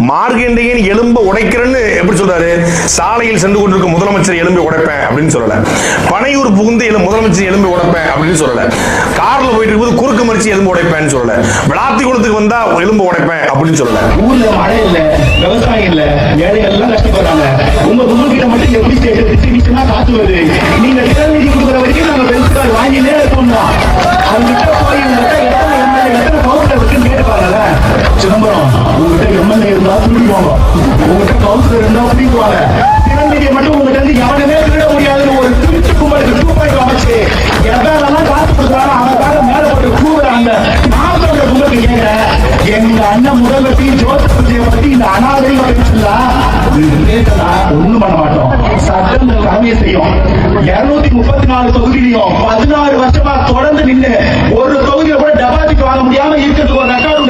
மார்க்கண்டேயன் எலும்பு உடைக்கிறேன்னு எப்படி சொல்றாரு? சாலையில் சென்று கொண்டிருக்கும் முதலமைச்சர் எலும்பை உடைப்பேன் அப்படின்னு சொல்லல. பனையூர் புகுந்து முதலமைச்சர் எலும்பை உடைப்பேன் அப்படின்னு சொல்லல. கார்ல போயிட்டு இருக்கும்போது குறுக்கு மறிச்சு எலும்பு உடைப்பேன்னு சொல்லல. விளாத்தி குளத்துக்கு வந்தா எலும்பு உடைப்பேன் அப்படின்னு சொல்லல. ஊர்ல மழை இல்ல, விவசாயம் இல்ல, ஏழை எல்லாம் கஷ்டப்படுறாங்க. உங்க குடும்பத்திட்ட மட்டும் எப்படி டிஸ்ட்ரிபியூஷனா காத்து வருது? நீங்க திறநிதி கொடுக்குற வரைக்கும் நாங்க பெருசுக்கார் வாங்கினே இருக்கோம். அவங்ககிட்ட போய் எத்தனை எம்எல்ஏ எத்தனை கவுன்சிலர் இருக்குன்னு கேட்டுப்பாங்கல்ல. சிதம்பரம் உங்ககிட்ட எம்எல்ஏ இருந்தா பிடிக்குவாங்க, உங்ககிட்ட கவுன்சிலர் இருந்தா பிடிக்குவாங்க. திறநிதியை மட்டும் உங்ககிட்ட இருந்து எவனுமே திருட முடியாதுன்னு ஒரு திருச்சி கும்பலுக்கு சூப்பர் அமைச்சு எதெல்லாம் காசு கொடுக்குறாங்க அவனுக்காக மேல போட்டு கூடுறாங்க. நான் சொல்ற கும்பலுக்கு கேட்க எங்க அண்ணன் முதல்வத்தி ஜோதியை பத்தி இந்த அனாதை ஒண்ணும் பண்ண மாட்டோம். சட்டம் கடமையை செய்யும். 234 தொகுதியிலையும் 16 வருஷமா தொடர்ந்து நின்று ஒரு தொகுதியில கூட டெபாசிட் வாங்க முடியாம இருக்கிறதுக்கு ஒரு ரெக்கார்டு